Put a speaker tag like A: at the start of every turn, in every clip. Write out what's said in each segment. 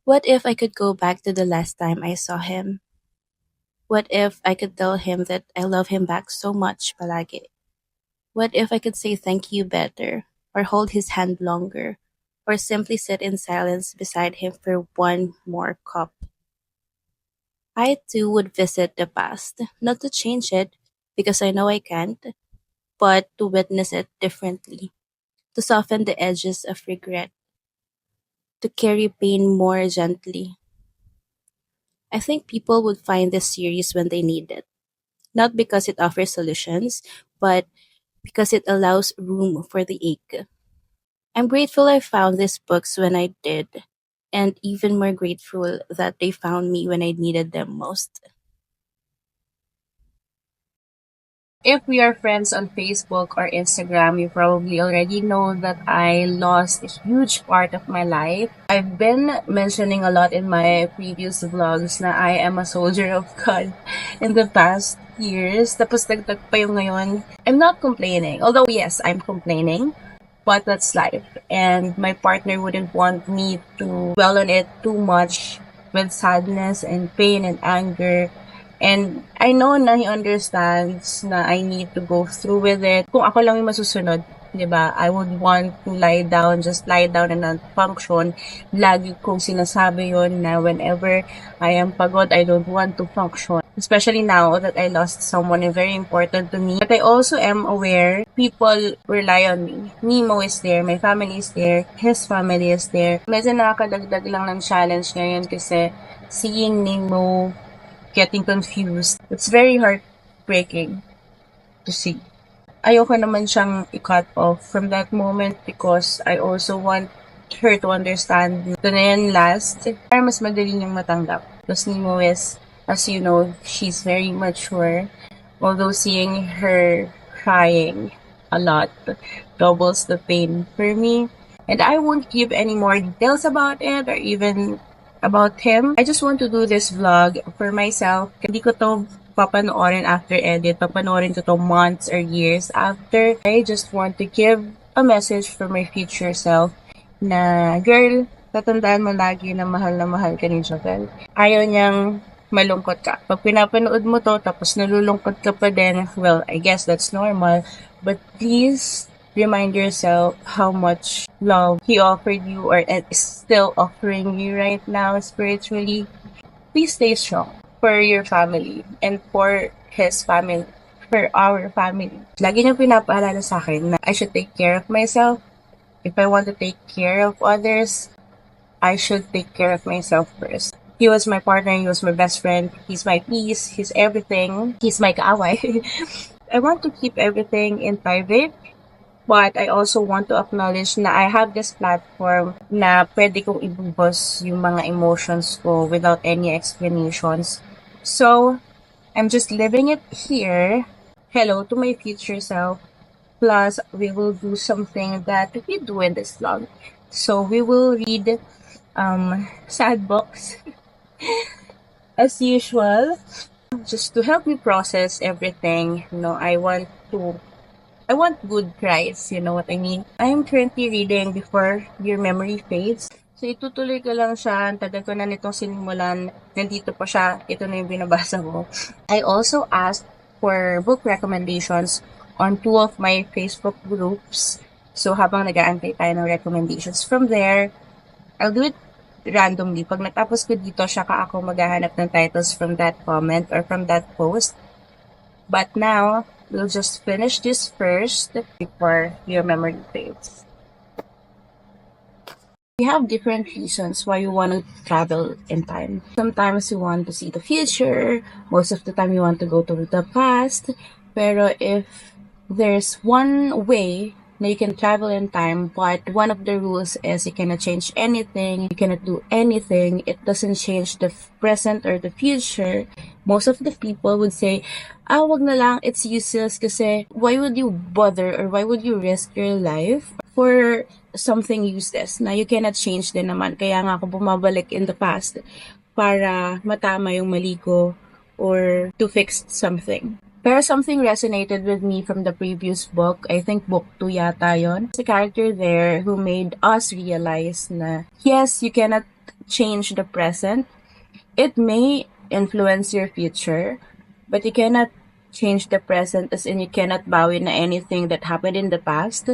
A: What if I could go back to the last time I saw him? What if I could tell him that I love him back so much palagi? What if I could say thank you better, or hold his hand longer, or simply sit in silence beside him for one more cup? I too would visit the past, not to change it, because I know I can't, but to witness it differently, to soften the edges of regret, to carry pain more gently. I think people would find this series when they need it, not because it offers solutions, but because it allows room for the ache. I'm grateful I found these books when I did, and even more grateful that they found me when I needed them most.
B: If we are friends on Facebook or Instagram, you probably already know that I lost a huge part of my life. I've been mentioning a lot in my previous vlogs na I am a soldier of God in the past years. Tapos dagdag pa yung ngayon. I'm not complaining. Although yes, I'm complaining. But that's life. And my partner wouldn't want me to dwell on it too much with sadness and pain and anger. And I know na he understands na I need to go through with it. Kung ako lang yung masusunod, 'di ba? I would want to lie down, just lie down and not function. Lagi kong sinasabi yon na whenever I am pagod, I don't want to function. Especially now that I lost someone very important to me. But I also am aware people rely on me. Nemo is there, my family is there, his family is there. Medyo nakakadagdag lang ng challenge ngayon kasi seeing Nemo getting confused, it's very heartbreaking to see. Ayoko naman siyang i-cut off from that moment because I also want her to understand ito na yan last. Para mas madali niyang matanggap. Because Nemo is, as you know, she's very mature. Although seeing her crying a lot doubles the pain for me. And I won't give any more details about it or even about him. I just want to do this vlog for myself. Hindi ko to papanoorin after edit. Papanoorin ko to months or years after. I just want to give a message for my future self na, girl, tatandaan mo lagi na mahal ka ni Jovel. Ayaw niyang malungkot ka. Pag pinapanood mo to, tapos nalulungkot ka pa din, well, I guess that's normal. But please, remind yourself how much love he offered you or is still offering you right now spiritually. Please stay strong for your family and for his family, for our family. Lagi niya pinapaalala sa akin na I should take care of myself. If I want to take care of others, I should take care of myself first. He was my partner, he was my best friend, he's my peace, he's everything, he's my kaaway. I want to keep everything in private. But I also want to acknowledge na I have this platform na pwede kong ibubos yung mga emotions ko without any explanations. So, I'm just living it here. Hello to my future self. Plus, we will do something that we do in this vlog. So, we will read sad books as usual. Just to help me process everything. I want good cries, you know what I mean? I'm currently reading Before Your Memory Fades. So, itutuloy ko lang siya. Ang tagal ko na nitong sinimulan. Nandito pa siya. Ito na yung binabasa ko. I also asked for book recommendations on two of my Facebook groups. So, habang nag-aantay tayo ng recommendations from there, I'll do it randomly. Pag natapos ko dito, siya ka ako maghahanap ng titles from that comment or from that post. But now, we'll just finish this first before your memory fades. We have different reasons why you want to travel in time. Sometimes you want to see the future. Most of the time you want to go to the past. Pero if there's one way na you can travel in time, but one of the rules is you cannot change anything, you cannot do anything, it doesn't change the present or the future. Most of the people would say, wag na lang, it's useless kasi why would you bother or why would you risk your life for something useless na you cannot change din naman. Kaya nga ako bumabalik in the past para matama yung mali ko or to fix something. Pero something resonated with me from the previous book. I think book 2 yata yon. There's a character there who made us realize na yes, you cannot change the present. It may influence your future, but you cannot change the present, as in you cannot bawi na anything that happened in the past,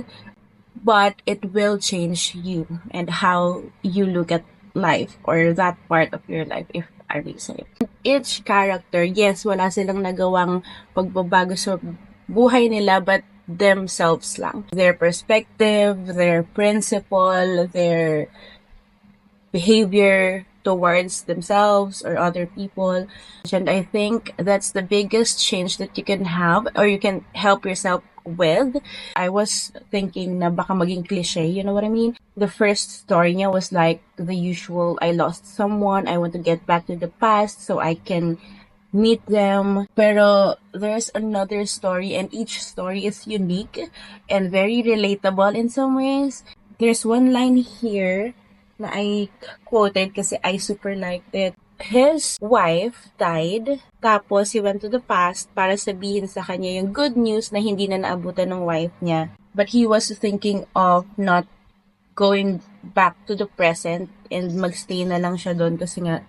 B: but it will change you and how you look at life or that part of your life, if I may say. Each character, yes, wala silang nagawang pagbabago sa buhay nila, but themselves lang. Their perspective, their principle, their behavior towards themselves or other people. And I think that's the biggest change that you can have or you can help yourself with. I was thinking na baka maging cliche, you know what I mean? The first story niya was like the usual, I lost someone, I want to get back to the past so I can meet them. Pero there's another story and each story is unique and very relatable in some ways. There's one line here na I quoted kasi I super liked it. His wife died, tapos he went to the past para sabihin sa kanya yung good news na hindi na naabutan ng wife niya. But he was thinking of not going back to the present and magstay na lang siya doon kasi nga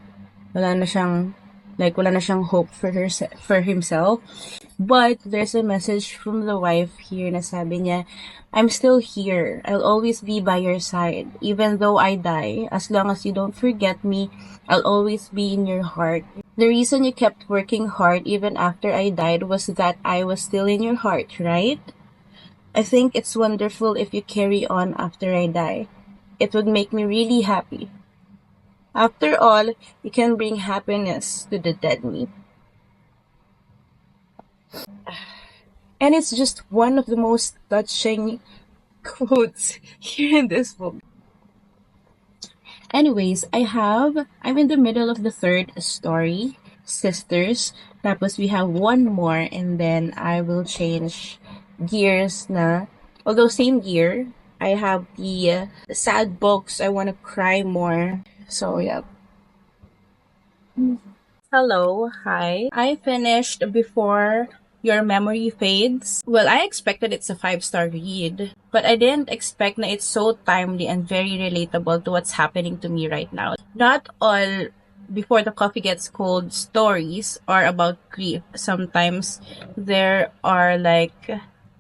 B: wala na siyang hope for himself. But there's a message from the wife here na sabi niya, I'm still here. I'll always be by your side. Even though I die, as long as you don't forget me, I'll always be in your heart. The reason you kept working hard even after I died was that I was still in your heart, right? I think it's wonderful if you carry on after I die. It would make me really happy. After all, you can bring happiness to the dead me. And it's just one of the most touching quotes here in this book. Anyways, I'm in the middle of the third story, Sisters. Tapos we have one more and then I will change gears na. Although same gear, I have the sad books, I want to cry more. So yeah. Hello, hi. I finished Before Your Memory Fades. Well, I expected it's a 5-star read, but I didn't expect na it's so timely and very relatable to what's happening to me right now. Not all Before the Coffee Gets Cold stories are about grief. Sometimes there are like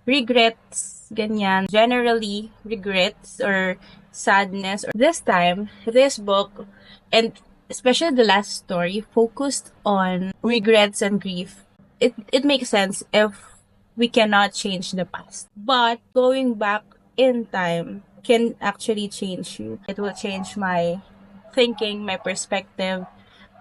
B: regrets, ganyan. Generally, regrets or sadness. This time, this book, and especially the last story, focused on regrets and grief. It makes sense if we cannot change the past. But going back in time can actually change you. It will change my thinking, my perspective.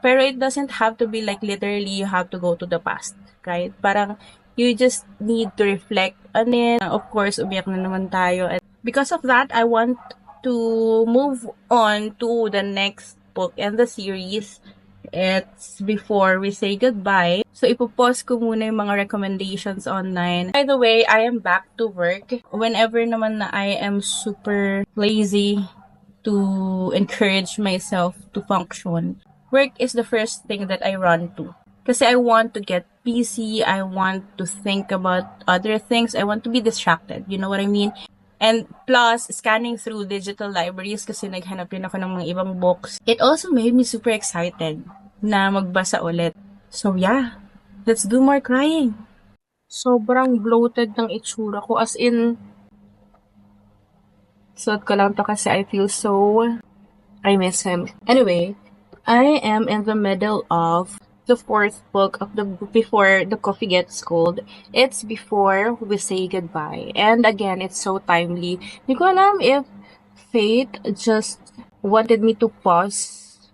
B: Pero it doesn't have to be like literally you have to go to the past, right? Parang you just need to reflect on it. Of course, umiyak na naman tayo. And because of that, I want to move on to the next book in the series. It's Before We Say Goodbye. So, ipopost ko muna yung mga recommendations online. By the way, I am back to work. Whenever naman na I am super lazy to encourage myself to function, work is the first thing that I run to. Kasi I want to get busy, I want to think about other things, I want to be distracted, you know what I mean? And plus, scanning through digital libraries kasi naghanap rin ako ng mga ibang books. It also made me super excited na magbasa ulit. So yeah, let's do more crying. Sobrang bloated ng itsura ko. As in, suot ko lang to kasi I feel so, I miss him. Anyway, I am in the middle of the fourth book of the Before the Coffee Gets Cold. It's Before We Say Goodbye. And again, it's so timely. Hindi ko alam if fate just wanted me to pause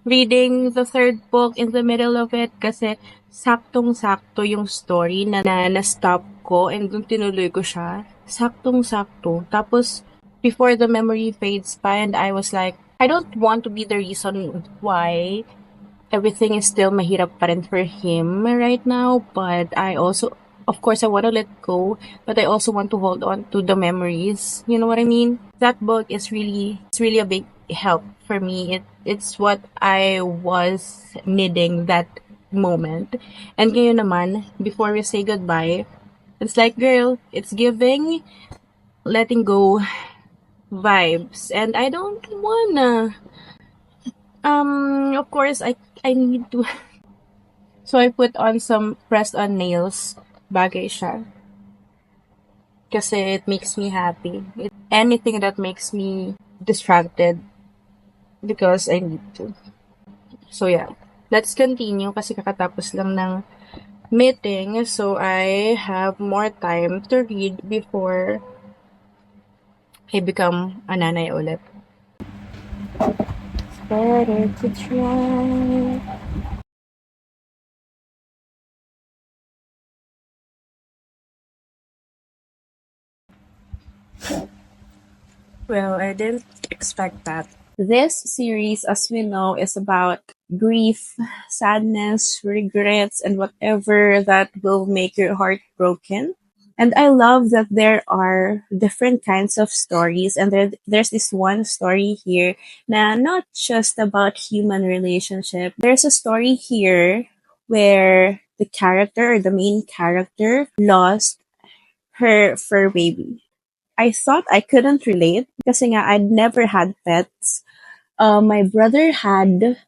B: reading the third book in the middle of it kasi saktong-sakto yung story na na-stop ko and dun tinuloy ko siya. Saktong-sakto. Tapos, before the memory fades pa and I was like, I don't want to be the reason why everything is still mahirap pa rin for him right now, but I also, of course, I want to let go, but I also want to hold on to the memories. You know what I mean? That book is it's really a big help for me. It's what I was needing that moment. And ngayon naman, Before We Say Goodbye, it's like, girl, it's giving letting go vibes. And I don't wanna Of course, I need to. So I put on some pressed on nails bagay siya kasi it makes me happy. Anything that makes me distracted because I need to. So yeah, let's continue kasi kakatapos lang ng meeting. So I have more time to read before I become a nanay ulit. Better to try. Well, I didn't expect that. This series, as we know, is about grief, sadness, regrets, and whatever that will make your heart broken. And I love that there are different kinds of stories, and there's this one story here na not just about human relationship. There's a story here where the character or the main character lost her fur baby. I thought I couldn't relate kasi nga I'd never had pets. My brother had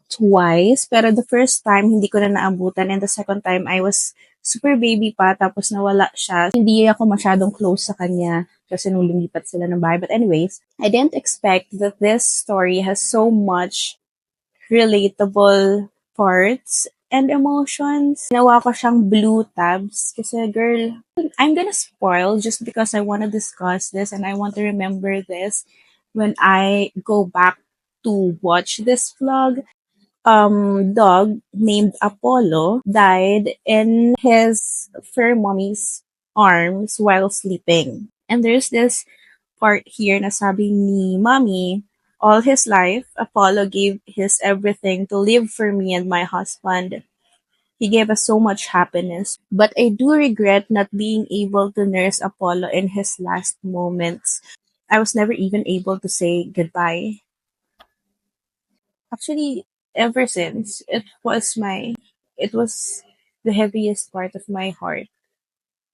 B: twice, pero the first time hindi ko na naabutan and the second time I was super baby pa tapos nawala siya. Hindi ako masyadong close sa kanya kasi nung lumipat sila ng bahay. But anyways, I didn't expect that this story has so much relatable parts and emotions. Ginawa ko siyang blue tabs kasi girl, I'm gonna spoil just because I want to discuss this and I want to remember this when I go back to watch this vlog. Dog named Apollo died in his fur mommy's arms while sleeping. And there's this part here na sabi ni mommy, all his life, Apollo gave his everything to live for me and my husband. He gave us so much happiness. But I do regret not being able to nurse Apollo in his last moments. I was never even able to say goodbye. Actually, ever since, it was the heaviest part of my heart,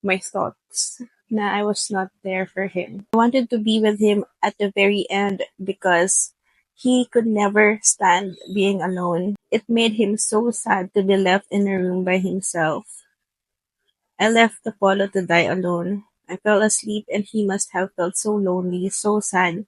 B: my thoughts, na I was not there for him. I wanted to be with him at the very end because he could never stand being alone. It made him so sad to be left in a room by himself. I left Apollo to die alone. I fell asleep and he must have felt so lonely, so sad.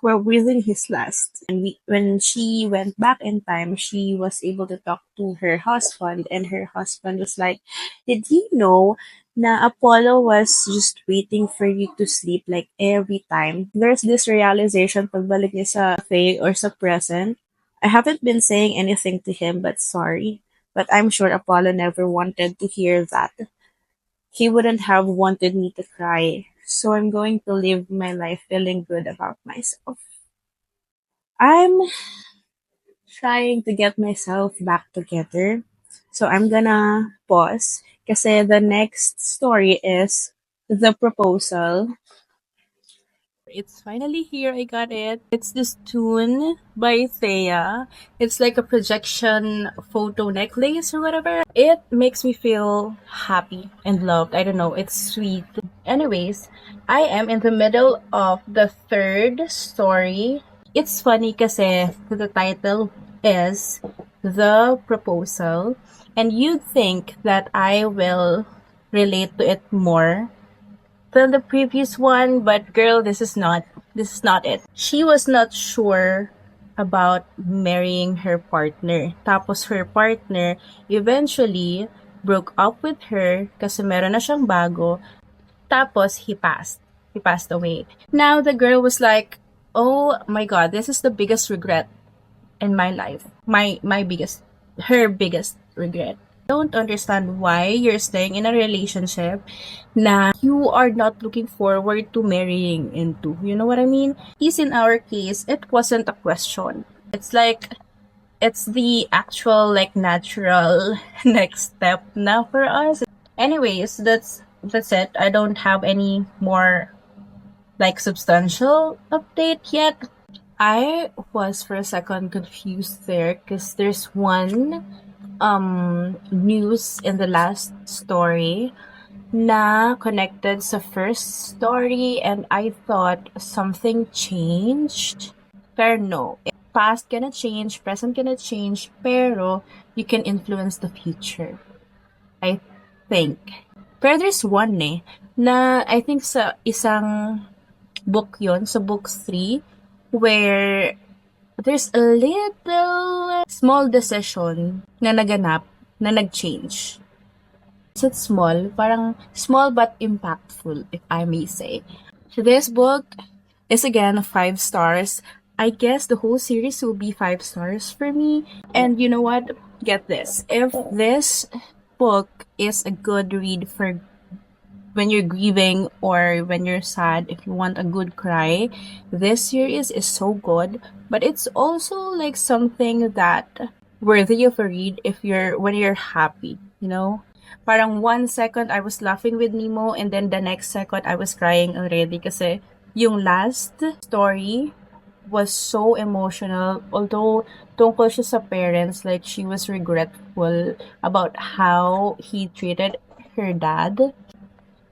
B: While breathing his last. And when she went back in time, she was able to talk to her husband, and her husband was like, "Did you know na Apollo was just waiting for you to sleep like every time?" There's this realization pagbalik niya sa fake or sa present. I haven't been saying anything to him, but sorry. But I'm sure Apollo never wanted to hear that. He wouldn't have wanted me to cry. So I'm going to live my life feeling good about myself. I'm trying to get myself back together. So I'm gonna pause kasi the next story is the proposal. It's finally here. I got it. It's this tune by Thea. It's like a projection photo necklace or whatever. It makes me feel happy and loved. I don't know. It's sweet. Anyways, I am in the middle of the third story. It's funny kasi the title is The Proposal, and you'd think that I will relate to it more than the previous one, but girl, this is not it. She was not sure about marrying her partner. Tapos her partner eventually broke up with her kasi meron na siyang bago. Tapos he passed. He passed away. Now the girl was like, "Oh my god, this is the biggest regret in my life. My biggest her biggest regret. Don't understand why you're staying in a relationship na you are not looking forward to marrying into. You know what I mean? Is in our case, it wasn't a question. It's like it's the actual like natural next step now for us. Anyways, that's it. I don't have any more like substantial update yet. I was for a second confused there because there's one news in the last story na connected sa first story and I thought something changed. Pero no, past cannot change, present cannot change, pero you can influence the future. I think. Pero there's one na I think sa isang book yon sa book 3, where there's a little small decision na naganap, na nag-change. Is it small? Parang small but impactful, if I may say. So this book is again 5 stars. I guess the whole series will be 5 stars for me. And you know what? Get this. If this book is a good read for when you're grieving or when you're sad, if you want a good cry, this series is so good. But it's also like something that worthy of a read if you're when you're happy, you know? Parang 1 second I was laughing with Nemo and then the next second I was crying already kasi yung last story was so emotional. Although tungkol siya sa parents, like she was regretful about how he treated her dad.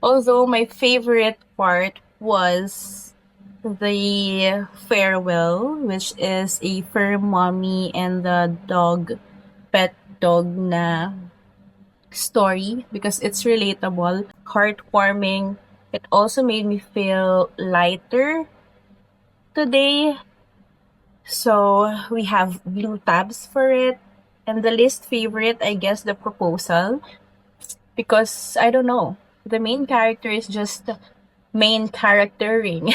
B: Although my favorite part was the farewell, which is a fur mommy and the dog, pet dog na story because it's relatable, heartwarming. It also made me feel lighter today. So we have blue tabs for it. And the least favorite, I guess, the proposal. Because I don't know. The main character is just main charactering.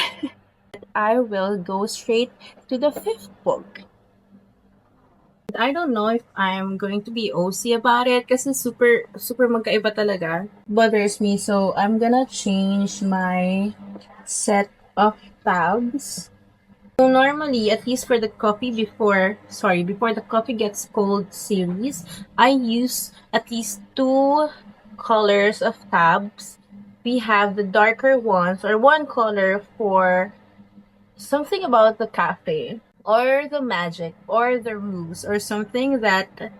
B: I will go straight to the fifth book. I don't know if I'm going to be OC about it kasi super magkaiba talaga. Bothers me, so I'm gonna change my set of tabs. So normally, at least for the before the coffee gets cold series, I use at least 2 colors of tabs. We have the darker ones or one color for something about the cafe or the magic or the rules or something that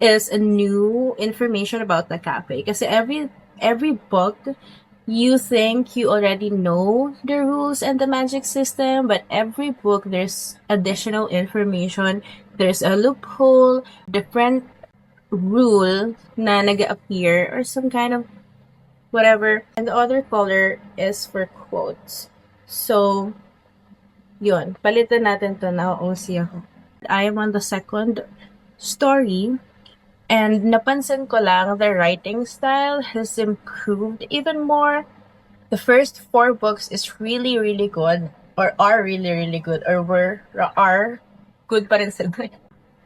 B: is a new information about the cafe. Kasi every book you think you already know the rules and the magic system, but every book there's additional information. There's a loophole, different rule na nag-appear or some kind of whatever. And the other color is for quotes. So, yun. Palitan natin to na OC ako. I am on the second story. And napansin ko lang the writing style has improved even more. The first 4 books is really, really good. Or are really, really good. Or are good pa rin sila.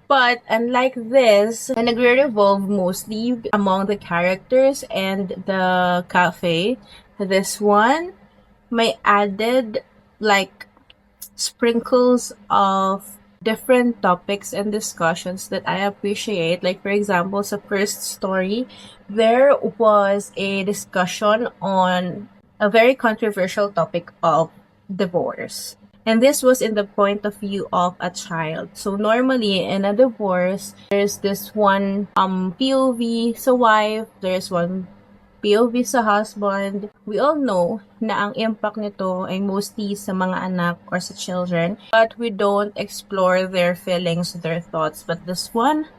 B: But unlike this, na nagre-revolve mostly among the characters and the cafe, this one may added like sprinkles of different topics and discussions that I appreciate. Like for example, sa first story, there was a discussion on a very controversial topic of divorce. And this was in the point of view of a child. So normally in a divorce, there's this one POV sa wife, there's one POV sa husband. We all know na ang impact nito ay mostly sa mga anak or sa children, but we don't explore their feelings, their thoughts. But this one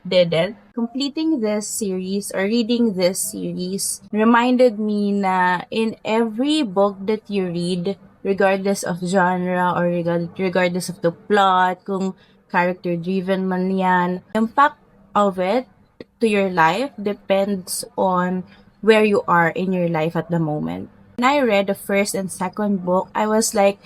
B: didn't. Completing this series or reading this series reminded me na in every book that you read, regardless of genre or regardless of the plot, kung character-driven man yan, impact of it to your life depends on where you are in your life at the moment. When I read the first and second book, I was like,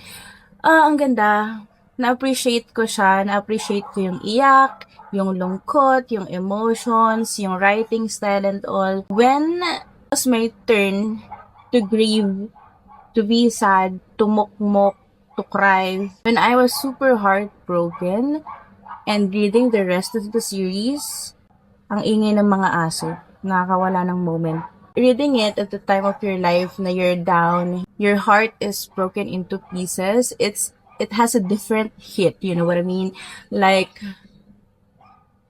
B: ang ganda. Na-appreciate ko siya. Na-appreciate ko yung iyak, yung lungkot, yung emotions, yung writing style and all. When it was my turn to grieve, to be sad, to mukmok, to cry, when I was super heartbroken and reading the rest of the series, ang ingay ng mga aso, nakakawala ng moment. Reading it at the time of your life na you're down, your heart is broken into pieces, it has a different hit, you know what I mean? Like,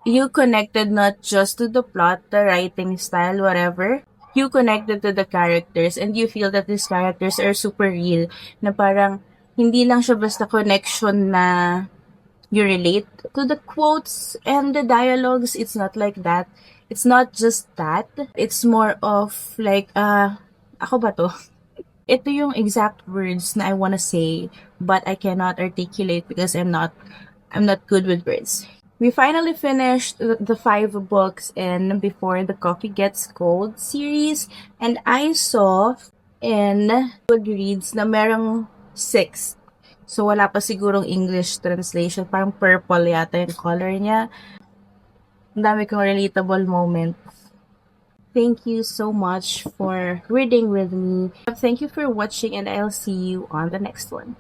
B: you connected not just to the plot, the writing style, whatever. You connected to the characters and you feel that these characters are super real. Na parang Hindi lang siya basta connection na you relate to the quotes and the dialogues. It's not like that. It's not just that. It's more of like, ako ba to? Ito yung exact words na I wanna say, but I cannot articulate because I'm not good with words. We finally finished the five books in Before the Coffee Gets Cold series, and I saw in Goodreads na merong six. So, wala pa sigurong English translation. Parang purple yata yung color niya. Ang dami kong relatable moment. Thank you so much for reading with me. Thank you for watching, and I'll see you on the next one.